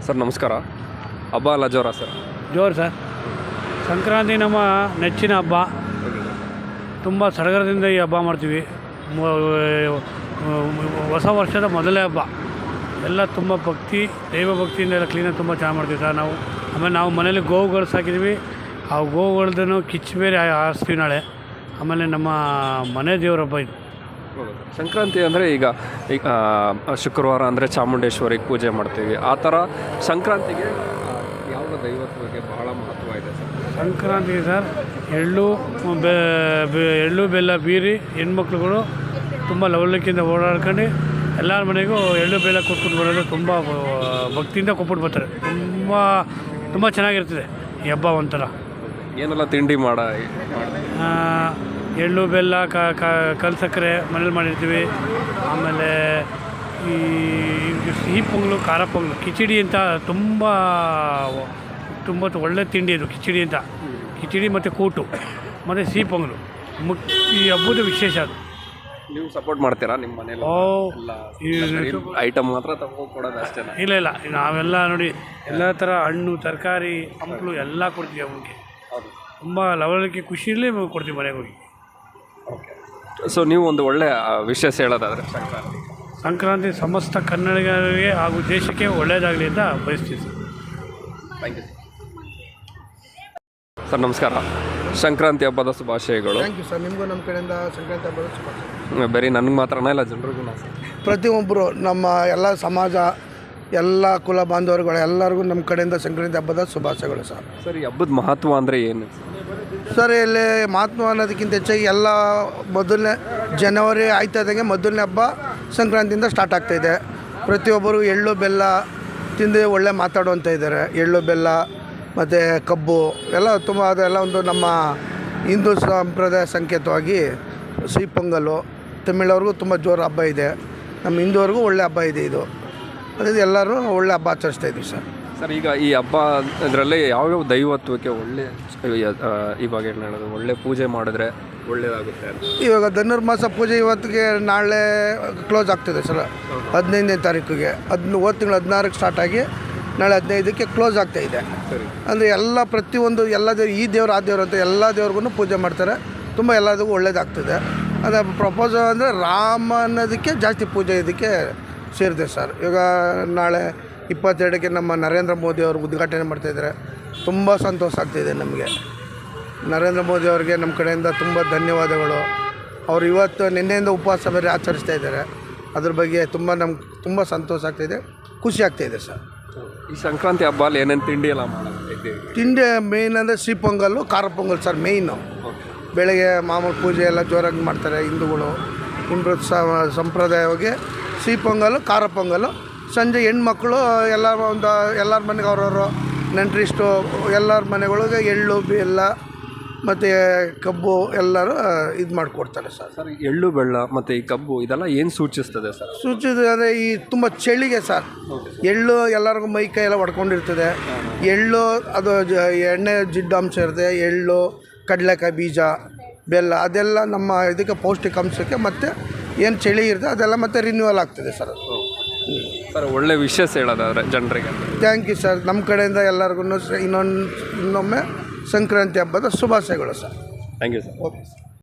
Sir ನಮಸ್ಕಾರ. ಹಬ್ಬ ಎಲ್ಲ ಜೋರ ಸರ್? ಜೋರು ಸರ್. ಸಂಕ್ರಾಂತಿ ನಮ್ಮ ನೆಚ್ಚಿನ ಹಬ್ಬ. ತುಂಬ ಸಡಗರದಿಂದ ಈ ಹಬ್ಬ ಮಾಡ್ತೀವಿ. ಹೊಸ ವರ್ಷದ ಮೊದಲೇ ಹಬ್ಬ. ಎಲ್ಲ ತುಂಬ ಭಕ್ತಿ, ದೈವ ಭಕ್ತಿಯಿಂದ ಎಲ್ಲ ಕ್ಲೀನಾಗಿ ತುಂಬ ಚೆನ್ನಾಗಿ ಮಾಡ್ತೀವಿ ಸರ್ ನಾವು. ಆಮೇಲೆ ನಾವು ಮನೇಲಿ ಗೋವುಗಳು ಸಾಕಿದ್ವಿ. ಆ ಗೋವುಗಳದ್ದು ಕಿಚ್ಚು ಬೇರೆ ಆರಿಸ್ತೀವಿ ನಾಳೆ. ಆಮೇಲೆ ನಮ್ಮ ಮನೆ ದೇವ್ರ ಹಬ್ಬ ಇದು. ಸಂಕ್ರಾಂತಿ ಅಂದರೆ ಈಗ ಶುಕ್ರವಾರ ಅಂದರೆ ಚಾಮುಂಡೇಶ್ವರಿಗೆ ಪೂಜೆ ಮಾಡ್ತೀವಿ. ಆ ಥರ ಸಂಕ್ರಾಂತಿಗೆ ಯಾವ ದೈವತ್ವಕ್ಕೆ ಬಹಳ ಮಹತ್ವ ಇದೆ ಸರ್? ಸಂಕ್ರಾಂತಿಗೆ ಸರ್ ಎಳ್ಳು ಬೆಲ್ಲ ಬೀರಿ ಹೆಣ್ಮಕ್ಳುಗಳು ತುಂಬ ಲವಲಕ್ಕಿಯಿಂದ ಓಡಾಡ್ಕೊಂಡು ಎಲ್ಲರ ಮನೆಗೂ ಎಳ್ಳು ಬೆಲ್ಲ ಕೊಟ್ಬಿಟ್ಟು ಬರೋದು. ತುಂಬ ಭಕ್ತಿಯಿಂದ ಕೊಟ್ಬಿಟ್ಟು ಬರ್ತಾರೆ. ತುಂಬ ಚೆನ್ನಾಗಿರ್ತದೆ ಈ ಹಬ್ಬ. ಒಂಥರ ಏನೆಲ್ಲ ತಿಂಡಿ ಎಳ್ಳು ಬೆಲ್ಲ ಕಲ್ ಸಕ್ಕರೆ ಮನೇಲಿ ಮಾಡಿರ್ತೀವಿ. ಆಮೇಲೆ ಈ ಸಿಹಿ ಪೊಂಗಲು, ಖಾರ ಪೊಂಗಲು, ಕಿಚಡಿ ಅಂತ ತುಂಬ ಒಳ್ಳೆ ತಿಂಡಿ ಇದು. ಕಿಚಡಿ ಮತ್ತು ಕೂಟು ಮತ್ತು ಸಿಹಿ ಪೊಂಗಲು ಈ ಹಬ್ಬದ ವಿಶೇಷ ಅದು. ನೀವು ಸಪೋರ್ಟ್ ಮಾಡ್ತೀರಾ ನಿಮ್ಮ ಮನೇಲಿ? ಐಟಮ್ ಮಾತ್ರ ತಗೊಳ್ಳೋದು ಅಷ್ಟೇ? ಇಲ್ಲ, ನಾವೆಲ್ಲ ನೋಡಿ ಎಲ್ಲ ಥರ ಹಣ್ಣು, ತರಕಾರಿ, ಹಂಪಲು ಎಲ್ಲ ಕೊಡ್ತೀವಿ ಅವನಿಗೆ. ತುಂಬ ಲವಲಕ್ಕೆ ಖುಷಿಯಲ್ಲೇ ಕೊಡ್ತೀವಿ ಮನೆಗೆ ಹೋಗಿ. ಸೊ ನೀವು ಒಂದು ಒಳ್ಳೆಯ ವಿಷಯ ಹೇಳೋದಾದರೆ ಸಂಕ್ರಾಂತಿ ಸಮಸ್ತ ಕನ್ನಡಿಗರಿಗೆ ಹಾಗೂ ದೇಶಕ್ಕೆ ಒಳ್ಳೆಯದಾಗಲಿ ಅಂತ ಬಯಸ್ತೀವಿ ಸರ್. Thank you sir. ನಮಸ್ಕಾರ. ಸಂಕ್ರಾಂತಿ ಹಬ್ಬದ ಶುಭಾಶಯಗಳು. Thank you sir. ನಿಮಗೂ ನಮ್ಮ ಕಡೆಯಿಂದ ಸಂಕ್ರಾಂತಿ ಹಬ್ಬದ ಶುಭಾಶಯ. ಬರೀ ನನಗೆ ಮಾತ್ರನೇ ಇಲ್ಲ, ಜನರಿಗೂ ಪ್ರತಿಯೊಬ್ಬರು ನಮ್ಮ ಎಲ್ಲ ಸಮಾಜ, ಎಲ್ಲ ಕುಲ ಬಾಂಧವರುಗಳು ಎಲ್ಲರಿಗೂ ನಮ್ಮ ಕಡೆಯಿಂದ ಸಂಕ್ರಾಂತಿ ಹಬ್ಬದ ಶುಭಾಶಯಗಳು ಸರ್. ಸರ್, ಈ ಹಬ್ಬದ ಮಹತ್ವ ಅಂದರೆ ಏನು ಸರ್? ಇಲ್ಲಿ ಮಹತ್ವ ಅನ್ನೋದಕ್ಕಿಂತ ಹೆಚ್ಚಾಗಿ ಎಲ್ಲ ಮೊದಲನೇ ಜನವರಿ ಆಯ್ತಾದಂಗೆ ಮೊದಲನೇ ಹಬ್ಬ ಸಂಕ್ರಾಂತಿಯಿಂದ ಸ್ಟಾರ್ಟ್ ಆಗ್ತಾಯಿದೆ. ಪ್ರತಿಯೊಬ್ಬರು ಎಳ್ಳು ಬೆಲ್ಲ ತಿಂದು ಒಳ್ಳೆ ಮಾತಾಡುವಂಥ ಇದ್ದಾರೆ. ಎಳ್ಳು ಬೆಲ್ಲ ಮತ್ತು ಕಬ್ಬು ಎಲ್ಲ ತುಂಬ ಅದೆಲ್ಲ ಒಂದು ನಮ್ಮ ಹಿಂದೂ ಸಂಪ್ರದಾಯ ಸಂಕೇತವಾಗಿ ಸಿಹಿ ಪೊಂಗಲು. ತಮಿಳವ್ರಿಗೂ ತುಂಬ ಜೋರು ಹಬ್ಬ ಇದೆ. ನಮ್ಮ ಹಿಂದೂವ್ರಿಗೂ ಒಳ್ಳೆ ಹಬ್ಬ ಇದೆ ಇದು. ಅದೇ ಎಲ್ಲರೂ ಒಳ್ಳೆ ಹಬ್ಬ ಆಚರಿಸ್ತಾ ಇದ್ದೀವಿ ಸರ್. ಸರ್, ಈಗ ಈ ಹಬ್ಬ ಇದರಲ್ಲಿ ಯಾವ್ಯಾವ ದೈವತ್ವಕ್ಕೆ ಒಳ್ಳೆ ಇವಾಗ ಏನು ಹೇಳೋದು, ಒಳ್ಳೆ ಪೂಜೆ ಮಾಡಿದ್ರೆ ಒಳ್ಳೆಯದಾಗುತ್ತೆ ಅಂತ? ಇವಾಗ ಧನುರ್ಮಾಸ ಪೂಜೆ ಇವತ್ತಿಗೆ ನಾಳೆ ಕ್ಲೋಸ್ ಆಗ್ತಿದೆ ಸರ್. 15ನೇ ತಾರೀಕಿಗೆ ಹೋದ ತಿಂಗಳು 16ಕ್ಕೆ ಸ್ಟಾರ್ಟ್ ಆಗಿ ನಾಳೆ 15ಕ್ಕೆ ಕ್ಲೋಸ್ ಆಗ್ತಾಯಿದೆ. ಅಂದರೆ ಎಲ್ಲ ಪ್ರತಿಯೊಂದು ಎಲ್ಲ ಈ ದೇವ್ರು ಆ ದೇವ್ರು ಅಂತ ಎಲ್ಲ ದೇವ್ರಿಗೂ ಪೂಜೆ ಮಾಡ್ತಾರೆ. ತುಂಬ ಎಲ್ಲದಕ್ಕೂ ಒಳ್ಳೇದಾಗ್ತದೆ. ಅದು ಪ್ರಪೋಸಲ್ ಅಂದರೆ ರಾಮ ಅನ್ನೋದಕ್ಕೆ ಜಾಸ್ತಿ ಪೂಜೆ ಇದಕ್ಕೆ ಸೇರಿದೆ ಸರ್. ಇವಾಗ ನಾಳೆ 22ಕ್ಕೆ ನಮ್ಮ ನರೇಂದ್ರ ಮೋದಿ ಅವರು ಉದ್ಘಾಟನೆ ಮಾಡ್ತಾಯಿದ್ದಾರೆ. ತುಂಬ ಸಂತೋಷ ಆಗ್ತಿದೆ ನಮಗೆ. ನರೇಂದ್ರ ಮೋದಿ ಅವರಿಗೆ ನಮ್ಮ ಕಡೆಯಿಂದ ತುಂಬ ಧನ್ಯವಾದಗಳು. ಅವರು ಇವತ್ತು ನಿನ್ನೆಯಿಂದ ಉಪವಾಸ ಬೇರೆ ಆಚರಿಸ್ತಾ ಇದ್ದಾರೆ. ಅದ್ರ ಬಗ್ಗೆ ನಮ್ಗೆ ತುಂಬ ಸಂತೋಷ ಆಗ್ತಾಯಿದೆ, ಖುಷಿ ಆಗ್ತಾಯಿದೆ ಸರ್. ಈ ಸಂಕ್ರಾಂತಿ ಹಬ್ಬಲ್ಲಿ ಏನೇನು ತಿಂಡಿ ಎಲ್ಲ ಮಾಡೋದು? ತಿಂಡಿ ಮೇಯ್ನ್ ಅಂದರೆ ಸಿಹಿ ಪೊಂಗಲ್ಲು, ಖಾರ ಪೊಂಗಲ್ ಸರ್ ಮೇಯ್ನು. ಬೆಳಗ್ಗೆ ಮಾಮೂಲು ಪೂಜೆ ಎಲ್ಲ ಜೋರಾಗಿ ಮಾಡ್ತಾರೆ ಹಿಂದೂಗಳು. ಹಿಂದೂ ಸಂಪ್ರದಾಯವಾಗಿ ಸಿಹಿ ಪೊಂಗಲ್ಲು, ಖಾರ ಪೊಂಗಲ್ಲು. ಸಂಜೆ ಹೆಣ್ಮಕ್ಳು ಎಲ್ಲರ ಮನೆಗೆ ಅವ್ರವರು ನೆಂಟರಿಷ್ಟು ಎಲ್ಲರ ಮನೆಗಳಿಗೆ ಎಳ್ಳು ಬೆಲ್ಲ ಮತ್ತು ಕಬ್ಬು ಎಲ್ಲರೂ ಇದು ಮಾಡಿಕೊಡ್ತಾರೆ ಸರ್. ಸರ್, ಎಳ್ಳು ಬೆಲ್ಲ ಮತ್ತು ಈ ಕಬ್ಬು ಇದೆಲ್ಲ ಏನು ಸೂಚಿಸ್ತದೆ ಸರ್? ಸೂಚಿಸಿದರೆ ಈ ತುಂಬ ಚಳಿಗೆ ಸರ್. ಎಳ್ಳು ಎಲ್ಲರಿಗೂ ಮೈ ಕೈ ಎಲ್ಲ ಹೊಡ್ಕೊಂಡಿರ್ತದೆ. ಎಳ್ಳು ಅದು ಎಣ್ಣೆ ಜಿಡ್ಡಂಶ ಇರ್ತದೆ. ಎಳ್ಳು, ಕಡಲೆಕಾಯಿ ಬೀಜ, ಬೆಲ್ಲ ಅದೆಲ್ಲ ನಮ್ಮ ಇದಕ್ಕೆ ಪೌಷ್ಟಿಕಾಂಶಕ್ಕೆ ಮತ್ತು ಏನು ಚಳಿ ಇರ್ತದೆ ಅದೆಲ್ಲ ಮತ್ತು ರಿನ್ಯೂವಲ್ ಆಗ್ತದೆ ಸರ್. ಸರ್, ಒಳ್ಳೆ ವಿಷಯ ಹೇಳೋದಾದರೆ ಜನರಿಗೆ? Thank you sir. ನಮ್ಮ ಕಡೆಯಿಂದ ಎಲ್ಲರಿಗೂ ಇನ್ನೊಮ್ಮೆ ಸಂಕ್ರಾಂತಿ ಹಬ್ಬದ ಶುಭಾಶಯಗಳು sir. Thank you sir. Okay sir.